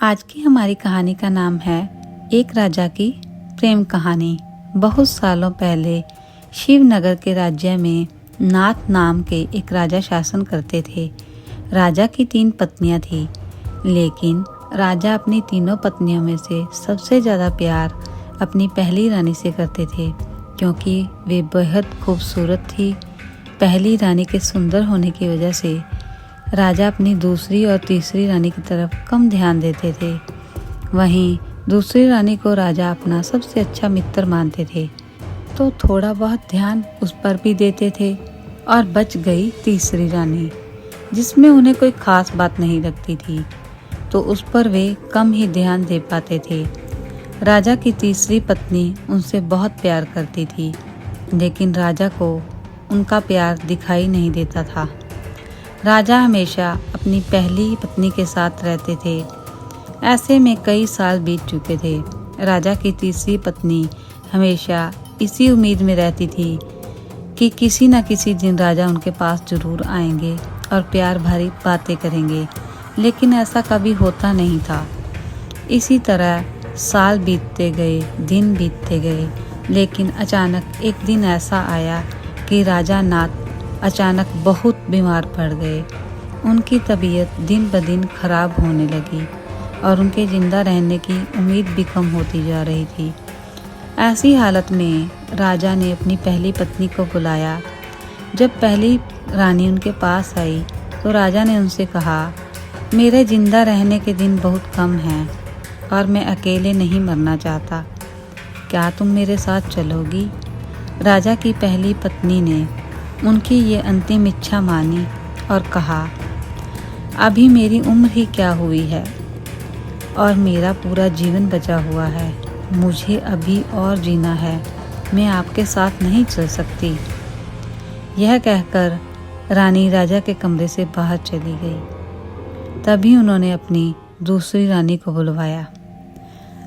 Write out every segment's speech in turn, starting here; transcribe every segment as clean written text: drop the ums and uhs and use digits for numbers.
आज की हमारी कहानी का नाम है एक राजा की प्रेम कहानी। बहुत सालों पहले शिवनगर के राज्य में नाथ नाम के एक राजा शासन करते थे। राजा की 3 पत्नियां थी, लेकिन राजा अपनी तीनों पत्नियों में से सबसे ज़्यादा प्यार अपनी पहली रानी से करते थे, क्योंकि वे बेहद खूबसूरत थी। पहली रानी के सुंदर होने की वजह से राजा अपनी दूसरी और तीसरी रानी की तरफ कम ध्यान देते थे। वहीं दूसरी रानी को राजा अपना सबसे अच्छा मित्र मानते थे, तो थोड़ा बहुत ध्यान उस पर भी देते थे। और बच गई तीसरी रानी, जिसमें उन्हें कोई खास बात नहीं लगती थी, तो उस पर वे कम ही ध्यान दे पाते थे। राजा की तीसरी पत्नी उनसे बहुत प्यार करती थी, लेकिन राजा को उनका प्यार दिखाई नहीं देता था। राजा हमेशा अपनी पहली पत्नी के साथ रहते थे। ऐसे में कई साल बीत चुके थे। राजा की तीसरी पत्नी हमेशा इसी उम्मीद में रहती थी कि किसी न किसी दिन राजा उनके पास जरूर आएंगे और प्यार भरी बातें करेंगे, लेकिन ऐसा कभी होता नहीं था। इसी तरह साल बीतते गए, दिन बीतते गए, लेकिन अचानक एक दिन ऐसा आया कि राजा नाथ अचानक बहुत बीमार पड़ गए। उनकी तबीयत दिन ब दिन खराब होने लगी और उनके जिंदा रहने की उम्मीद भी कम होती जा रही थी। ऐसी हालत में राजा ने अपनी पहली पत्नी को बुलाया। जब पहली रानी उनके पास आई तो राजा ने उनसे कहा, मेरे जिंदा रहने के दिन बहुत कम हैं और मैं अकेले नहीं मरना चाहता। क्या तुम मेरे साथ चलोगी? राजा की पहली पत्नी ने उनकी ये अंतिम इच्छा मानी और कहा, अभी मेरी उम्र ही क्या हुई है और मेरा पूरा जीवन बचा हुआ है। मुझे अभी और जीना है, मैं आपके साथ नहीं चल सकती। यह कहकर रानी राजा के कमरे से बाहर चली गई। तभी उन्होंने अपनी दूसरी रानी को बुलवाया।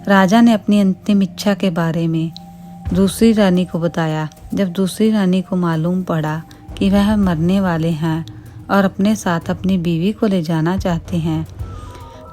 राजा ने अपनी अंतिम इच्छा के बारे में दूसरी रानी को बताया। जब दूसरी रानी को मालूम पड़ा कि वह मरने वाले हैं और अपने साथ अपनी बीवी को ले जाना चाहते हैं,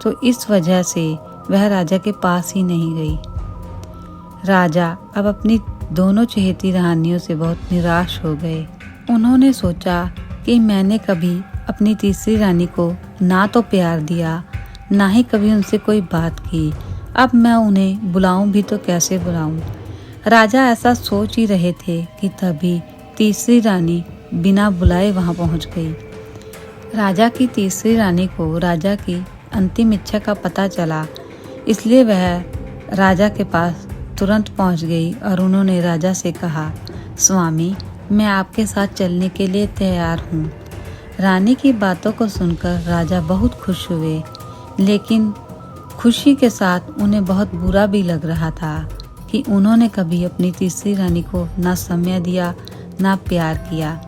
तो इस वजह से वह राजा के पास ही नहीं गई। राजा अब अपनी दोनों चहेती रानियों से बहुत निराश हो गए। उन्होंने सोचा कि मैंने कभी अपनी तीसरी रानी को ना तो प्यार दिया, ना ही कभी उनसे कोई बात की। अब मैं उन्हें बुलाऊं भी तो कैसे बुलाऊं? राजा ऐसा सोच ही रहे थे कि तभी तीसरी रानी बिना बुलाए वहां पहुंच गई। राजा की तीसरी रानी को राजा की अंतिम इच्छा का पता चला, इसलिए वह राजा के पास तुरंत पहुंच गई और उन्होंने राजा से कहा, स्वामी, मैं आपके साथ चलने के लिए तैयार हूँ। रानी की बातों को सुनकर राजा बहुत खुश हुए, लेकिन खुशी के साथ उन्हें बहुत बुरा भी लग रहा था कि उन्होंने कभी अपनी तीसरी रानी को ना समय दिया, ना प्यार किया,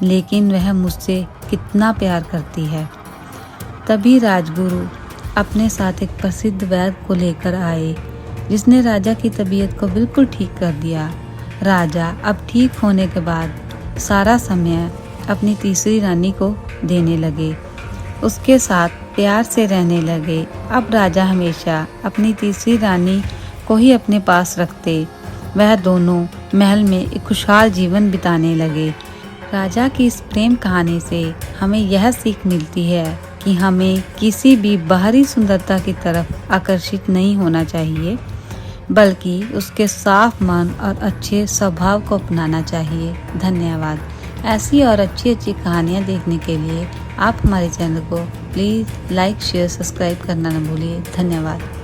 लेकिन वह मुझसे कितना प्यार करती है। तभी राजगुरु अपने साथ एक प्रसिद्ध वैद्य को लेकर आए, जिसने राजा की तबीयत को बिल्कुल ठीक कर दिया। राजा अब ठीक होने के बाद सारा समय अपनी तीसरी रानी को देने लगे, उसके साथ प्यार से रहने लगे। अब राजा हमेशा अपनी तीसरी रानी को ही अपने पास रखते। वह दोनों महल में एक खुशहाल जीवन बिताने लगे। राजा की इस प्रेम कहानी से हमें यह सीख मिलती है कि हमें किसी भी बाहरी सुंदरता की तरफ आकर्षित नहीं होना चाहिए, बल्कि उसके साफ मन और अच्छे स्वभाव को अपनाना चाहिए। धन्यवाद। ऐसी और अच्छी अच्छी कहानियाँ देखने के लिए आप हमारे चैनल को प्लीज़ लाइक, शेयर, सब्सक्राइब करना न भूलिए। धन्यवाद।